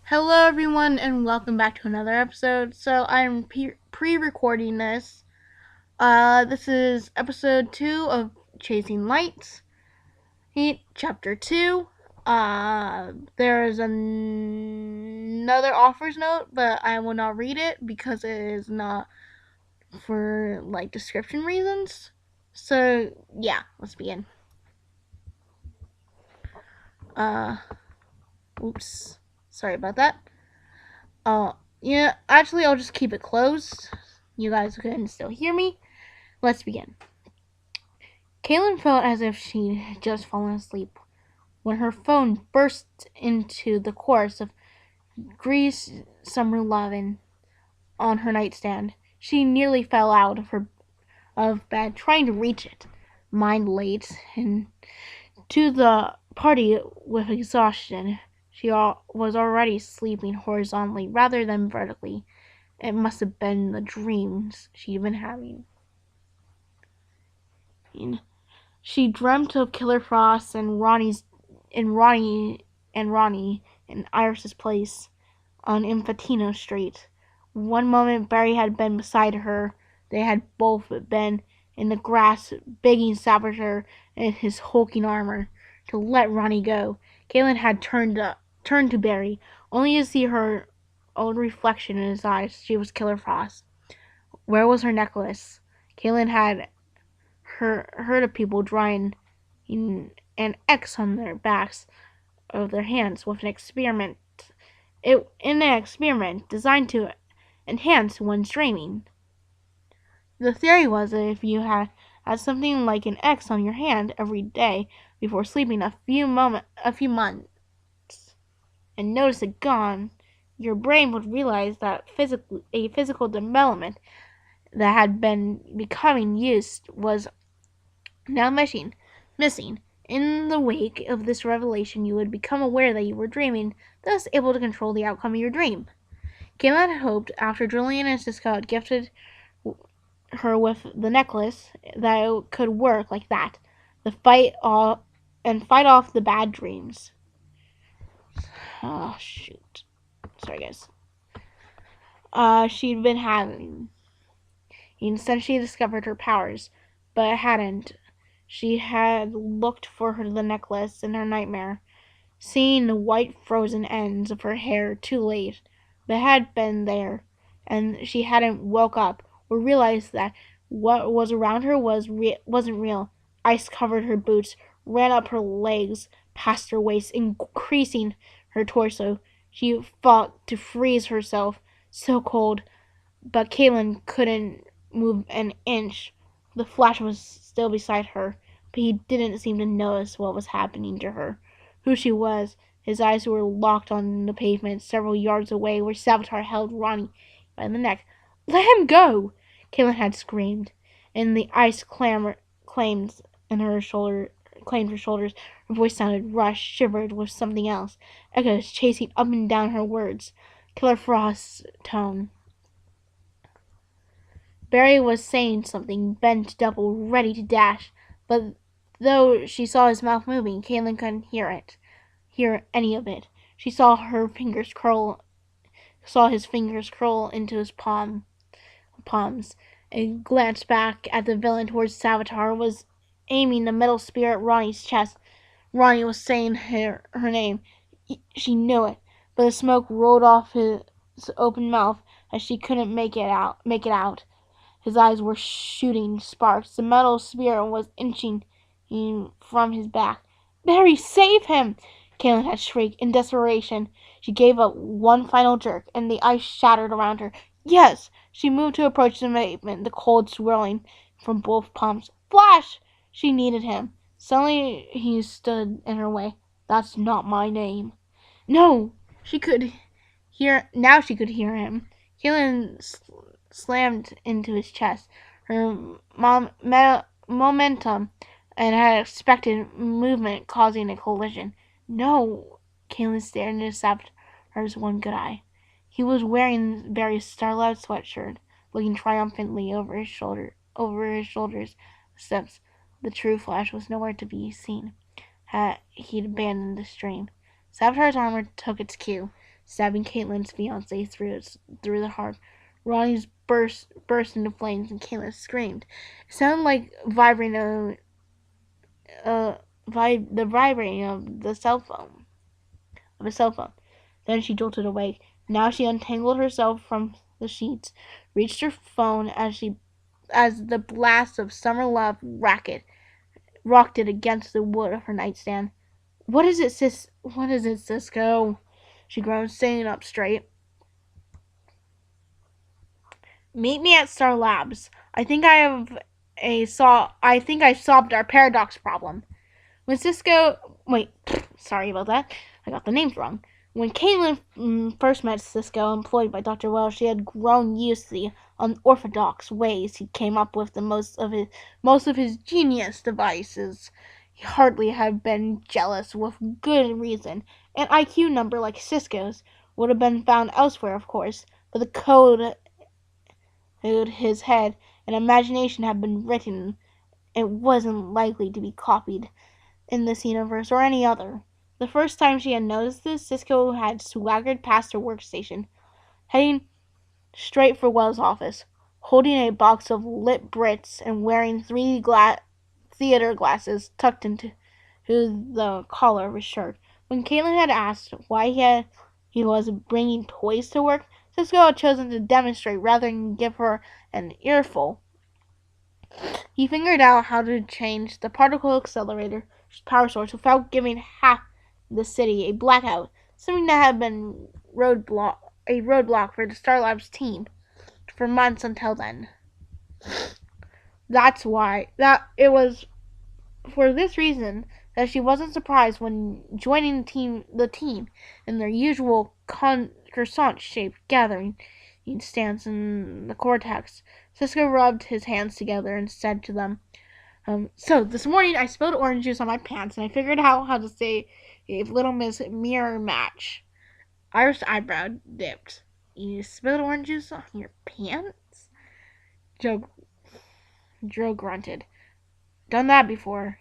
Hello, everyone, and welcome back to another episode. So I'm pre-recording this. This is episode 2 of Chasing Lights, chapter 2. There is another author's note, but I will not read it because it is not for description reasons. So yeah, let's begin. Uh, Oops, sorry about that. Actually, I'll just keep it closed. You guys can still hear me. Let's begin. Kaylin felt as if she'd just fallen asleep when her phone burst into the chorus of Grease Summer Lovin' on her nightstand. She nearly fell out of bed trying to reach it, mind late, and to the party with exhaustion. She was already sleeping horizontally rather than vertically. It must have been the dreams she'd been having. She dreamt of Killer Frost and Ronnie in Iris's place on Infantino Street. One moment Barry had been beside her. They had both been in the grass, begging Saboteur in his hulking armor to let Ronnie go. Kaylin had turned to Barry, only to see her old reflection in his eyes. She was Killer Frost. Where was her necklace? Kaylin had heard of people drawing an X on their backs of their hands with in an experiment designed to enhance one's dreaming. The theory was that if you had something like an X on your hand every day before sleeping a few months and notice it gone, your brain would realize that a physical development that had been becoming used was now missing. In the wake of this revelation, you would become aware that you were dreaming, thus able to control the outcome of your dream. Caitlin had hoped, after Julian and Cisco had gifted her with the necklace, that it could work like that, fight off the bad dreams. Oh shoot! Sorry, guys. She'd been having. Since she discovered her powers, but hadn't. She had looked for the necklace in her nightmare, seeing the white frozen ends of her hair too late, but it had been there, and she hadn't woke up or realized that what was around her wasn't real. Ice covered her boots, ran up her legs, past her waist, increasing her torso. She fought to freeze herself, so cold, but Caitlin couldn't move an inch. The Flash was still beside her, but he didn't seem to notice what was happening to her, who she was. His eyes were locked on the pavement several yards away where Savitar held Ronnie by the neck. "Let him go!" Caitlin had screamed, and the ice claimed her shoulders. Her voice sounded rushed, shivered with something else, echoes chasing up and down her words. Killer Frost's tone. Barry was saying something, bent double, ready to dash, but though she saw his mouth moving, Caitlin couldn't hear any of it. She saw his fingers curl into his palms, and glanced back at the villain towards Savitar was aiming the metal spear at Ronnie's chest. Ronnie was saying her name. She knew it, but the smoke rolled off his open mouth as she couldn't make it out. His eyes were shooting sparks. The metal spear was inching from his back. "Barry, save him!" Caitlin had shrieked in desperation. She gave up one final jerk, and the ice shattered around her. "Yes!" She moved to approach the pavement, the cold swirling from both palms. "Flash!" She needed him. Suddenly he stood in her way. "That's not my name." "No!" She could hear. Now she could hear him. Caitlin slammed into his chest. Her momentum and had expected movement causing a collision. "No!" Caitlin stared into Savitar's one good eye. He was wearing Barry's starlight sweatshirt, looking triumphantly over his shoulders. Steps. The true Flash was nowhere to be seen. He'd abandoned the stream. Savitar's armor took its cue. stabbing Caitlin's fiance through the heart. Ronnie's burst into flames, and Caitlin screamed. It sounded like uh, the vibrating of the cell phone of a cell phone. Then she jolted awake. Now she untangled herself from the sheets, reached her phone as the blast of summer love rocked it against the wood of her nightstand. What is it, sis? What is it, Cisco? She groaned, sitting up straight. Meet me at Star Labs. I think I solved our paradox problem. When Cisco wait, sorry about that. I got the names wrong. When Caitlin first met Cisco, employed by Dr. Wells, she had grown used to the unorthodox ways he came up with the most of his genius devices. He hardly had been jealous, with good reason. An IQ number like Cisco's would have been found elsewhere, of course, but the code in his head and imagination had been written. It wasn't likely to be copied in this universe or any other. The first time she had noticed this, Cisco had swaggered past her workstation, heading straight for Wells' office, holding a box of lit Brits and wearing theater glasses tucked into the collar of his shirt. When Caitlin had asked why he was bringing toys to work, Cisco had chosen to demonstrate rather than give her an earful. He figured out how to change the particle accelerator's power source without giving half the city a blackout, something that had been a roadblock for the Star Labs team for months until then. That's why that it was for this reason that she wasn't surprised when joining the team in their usual croissant-shaped gathering stance in the cortex. Cisco rubbed his hands together and said to them, so this morning I spilled orange juice on my pants and I figured out how to say Little Miss Mirror Match. Iris' eyebrow dipped. You spilled orange juice on your pants? Joe grunted. Done that before.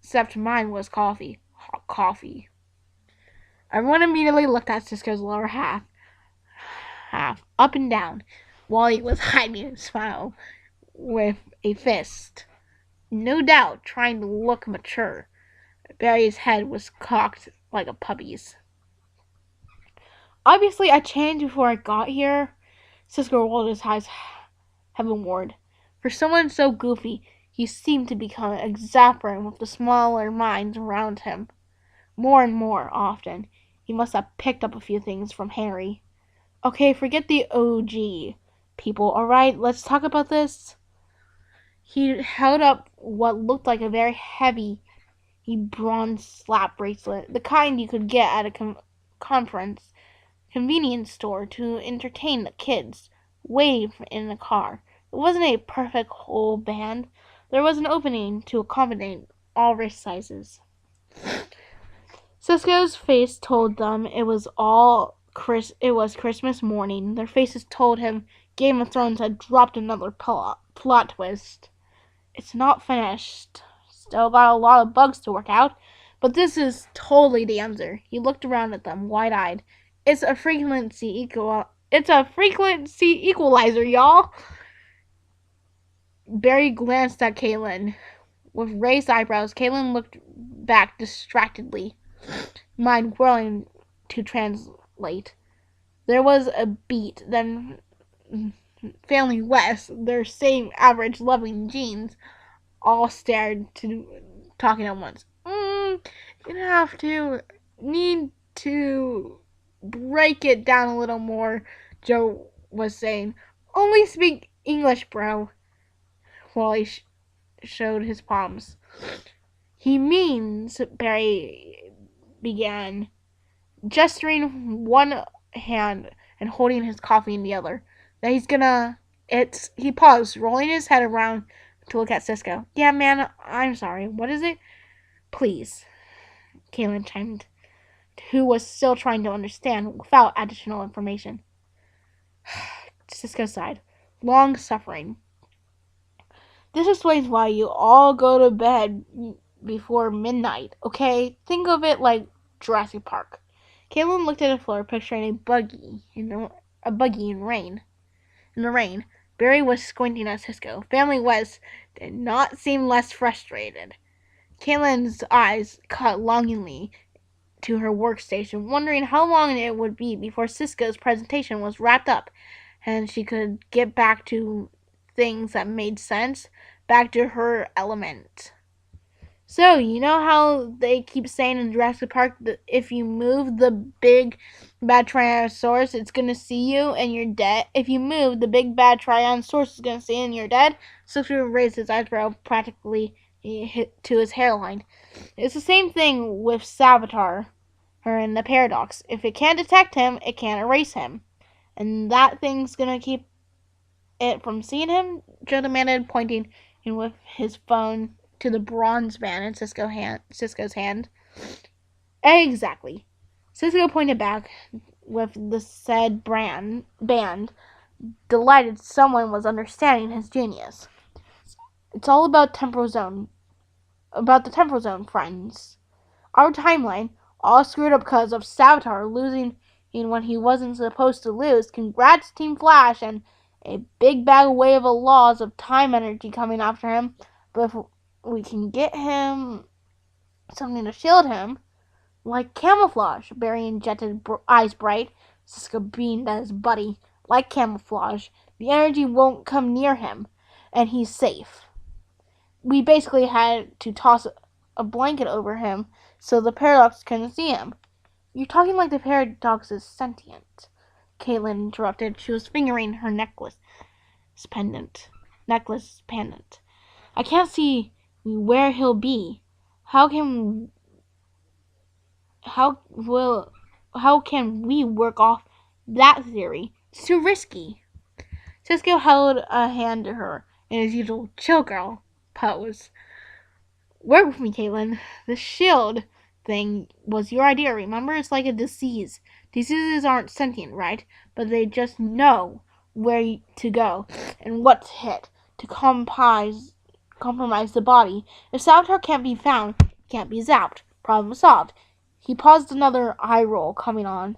Except mine was coffee. Hot coffee. Everyone immediately looked at Cisco's lower half, up and down, while he was hiding a smile with a fist. No doubt trying to look mature. Barry's head was cocked like a puppy's. Obviously, I changed before I got here. Cisco rolled his eyes heavenward. For someone so goofy, he seemed to become exasperated with the smaller minds around him. More and more often, he must have picked up a few things from Harry. Okay, forget the OG people, alright? Let's talk about this. He held up what looked like a very heavy bronze slap bracelet, the kind you could get at a convenience store to entertain the kids waiting in the car. It wasn't a perfect whole band. There was an opening to accommodate all wrist sizes. Cisco's face told them it was Christmas morning. Their faces told him Game of Thrones had dropped another plot twist. It's not finished. Still got a lot of bugs to work out, but this is totally the answer. He looked around at them, wide-eyed. It's a frequency equalizer, y'all. Barry glanced at Caitlin. With raised eyebrows, Caitlin looked back distractedly, mind whirling to translate. There was a beat, then failing west, their same average loving genes all stared to talking at once. Need to break it down a little more, Joe was saying. Only speak English, bro. While he showed his palms. He means, Barry began, gesturing one hand and holding his coffee in the other, that he paused, rolling his head around to look at Cisco. Yeah, man, I'm sorry. What is it? Please, Caitlin chimed, who was still trying to understand without additional information. Cisco sighed. Long suffering. This explains why you all go to bed before midnight, okay? Think of it like Jurassic Park. Caitlin looked at the floor, picturing a buggy in the rain. Barry was squinting at Cisco. Family West did not seem less frustrated. Caitlin's eyes caught longingly to her workstation, wondering how long it would be before Cisco's presentation was wrapped up and she could get back to things that made sense, back to her element. So, you know how they keep saying in Jurassic Park that if you move the big bad Tyrannosaurus, it's going to see you and you're dead? If you move, the big bad Tyrannosaurus is going to see you and you're dead? Cisco raised his eyebrow practically to his hairline. It's the same thing with Savitar, her in the paradox. If it can't detect him, it can't erase him. And that thing's going to keep it from seeing him? Joe demanded, pointing in with his phone to the bronze band in Cisco's hand. Exactly. Cisco pointed back with the said band, delighted someone was understanding his genius. It's all about the temporal zone, friends. Our timeline, all screwed up because of Savitar losing when he wasn't supposed to lose. Congrats, Team Flash, and a big bag wave of laws of time energy coming after him. But if we can get him something to shield him, like camouflage. Barry injected eyes bright. Cisco beamed at his buddy. Like camouflage, the energy won't come near him, and he's safe. We basically had to toss a blanket over him so the paradox couldn't see him. You're talking like the paradox is sentient, Caitlin interrupted. She was fingering her necklace pendant. I can't see where he'll be. How can we work off that theory? It's too risky. Cisco held a hand to her in his usual chill girl pose. Work with me, Caitlin. The shield thing was your idea, remember? It's like a disease. Diseases aren't sentient, right? But they just know where to go and what to hit to compromise the body. If Savitar can't be found, it can't be zapped. Problem solved. He paused, another eye roll coming on,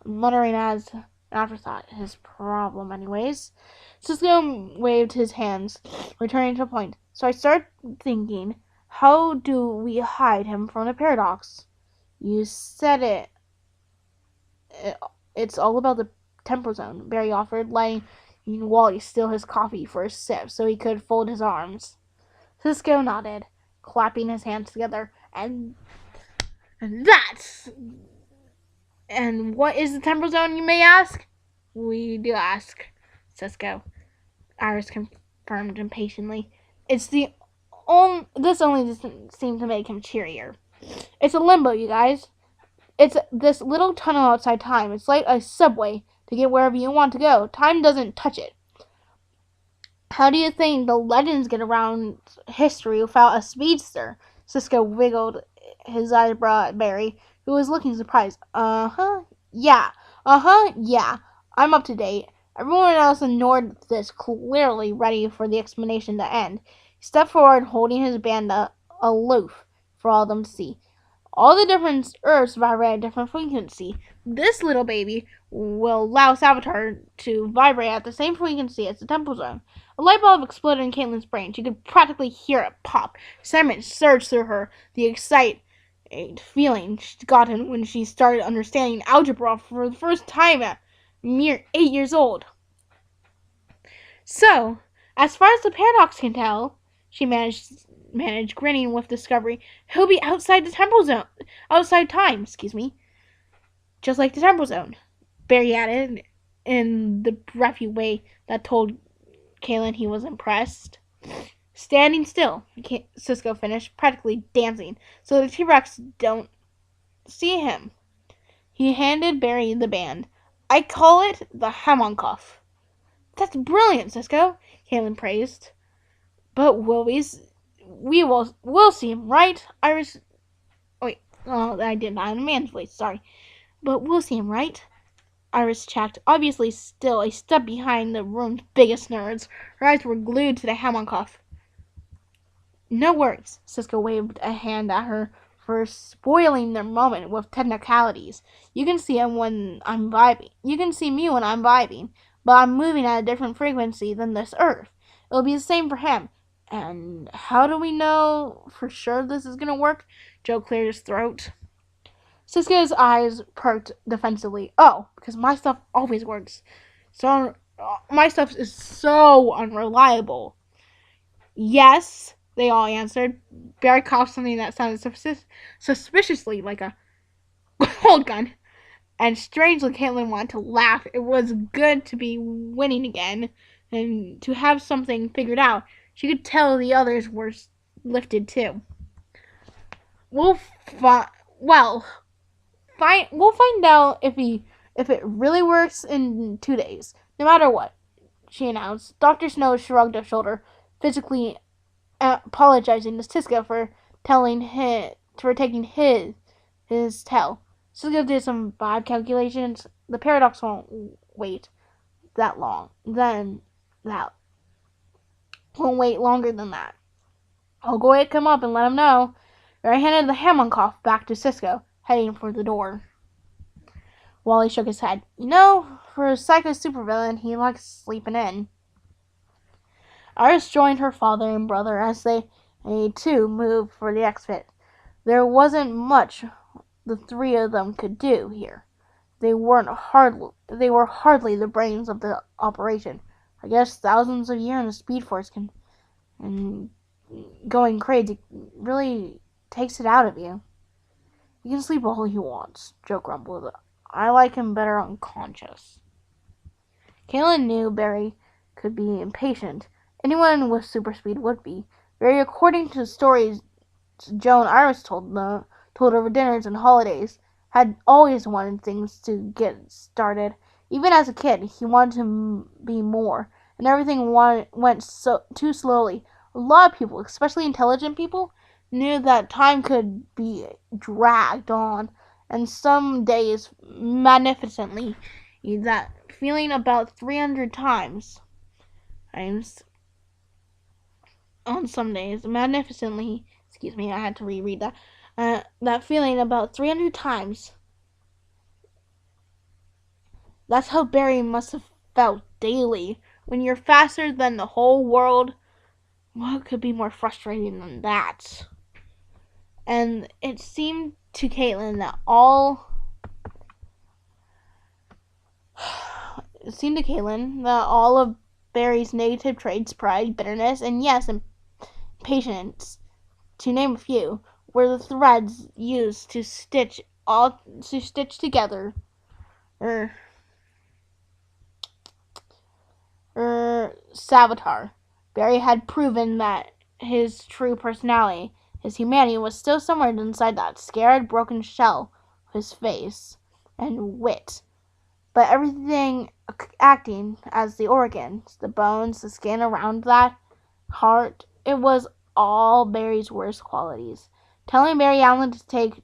muttering as an afterthought. His problem, anyways. Cisco waved his hands, returning to the point. So I started thinking, how do we hide him from the paradox? You said it. It's all about the temporal zone, Barry offered, letting Wally steal his coffee for a sip so he could fold his arms. Cisco nodded, clapping his hands together. And what is the temporal zone, you may ask? We do ask, Cisco. Iris confirmed impatiently. This only doesn't seem to make him cheerier. It's a limbo, you guys. It's this little tunnel outside time. It's like a subway to get wherever you want to go. Time doesn't touch it. How do you think the legends get around history without a speedster? Cisco wiggled his eyebrow at Barry, who was looking surprised. Yeah. I'm up to date. Everyone else ignored this, clearly ready for the explanation to end. He stepped forward, holding his band aloof for all of them to see. All the different Earths vibrate at a different frequency. This little baby will allow Savitar to vibrate at the same frequency as the temporal zone. A light bulb exploded in Caitlin's brain. She could practically hear it pop. Excitement surged through her. The excited feeling she'd gotten when she started understanding algebra for the first time at mere 8 years old. So, as far as the paradox can tell, she managed grinning with discovery, he'll be outside time, just like the temporal zone. Barry added, in the breathy way that told Caitlin he was impressed. Standing still, Cisco finished, practically dancing, so the T-Rex don't see him. He handed Barry the band. I call it the Hammond-Cuff. That's brilliant, Cisco, Caitlin praised. But we'll see him, right? Iris. Wait, I did not in a man's voice, sorry. But we'll see him, right? Iris checked, obviously still a step behind the room's biggest nerds. Her eyes were glued to the Hammond-Cuff. No worries, Cisco waved a hand at her for spoiling their moment with technicalities. You can see him when I'm vibing. You can see me when I'm vibing, but I'm moving at a different frequency than this Earth. It'll be the same for him. And how do we know for sure this is gonna work? Joe cleared his throat. Siska's eyes perked defensively. Oh, because my stuff always works. So my stuff is so unreliable. Yes, they all answered. Barry coughed something that sounded suspiciously like a gold gun. And strangely, Caitlin wanted to laugh. It was good to be winning again and to have something figured out. She could tell the others were lifted too. We'll we'll find out if it really works in 2 days. No matter what, she announced. Dr. Snow shrugged a shoulder, physically apologizing to Siska for taking his tell. Siska did some vibe calculations. The paradox won't wait that long. That won't wait longer than that. I'll go wake him up and let him know. I handed the Hammond-Koff back to Sisko, heading for the door. Wally shook his head. You know, for a psycho supervillain, he likes sleeping in. Iris joined her father and brother as they too moved for the exit. There wasn't much the three of them could do here. They were hardly the brains of the operation. I guess thousands of years in the Speed Force and going crazy really takes it out of you. You can sleep all he wants, Joe grumbled. I like him better unconscious. Caitlin knew Barry could be impatient. Anyone with super speed would be. Barry, according to the stories Joe and Iris told over dinners and holidays, had always wanted things to get started. Even as a kid, he wanted to be more, and everything went too slowly. A lot of people, especially intelligent people, knew that time could be dragged on, and some days magnificently. That feeling about 300 times. On some days, magnificently. Excuse me, I had to reread that. That feeling about 300 times. That's how Barry must have felt daily. When you're faster than the whole world, what could be more frustrating than that? And it seemed to Caitlin that all of Barry's negative traits, pride, bitterness, and yes, impatience, to name a few, were the threads used to stitch together Savitar. Barry had proven that his true personality, his humanity, was still somewhere inside that scared, broken shell of his face and wit. But everything acting as the organs, the bones, the skin around that heart, it was all Barry's worst qualities. Telling Barry Allen to take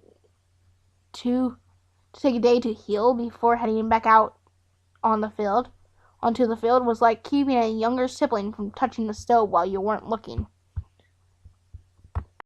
a day to heal before heading back out onto the field was like keeping a younger sibling from touching the stove while you weren't looking.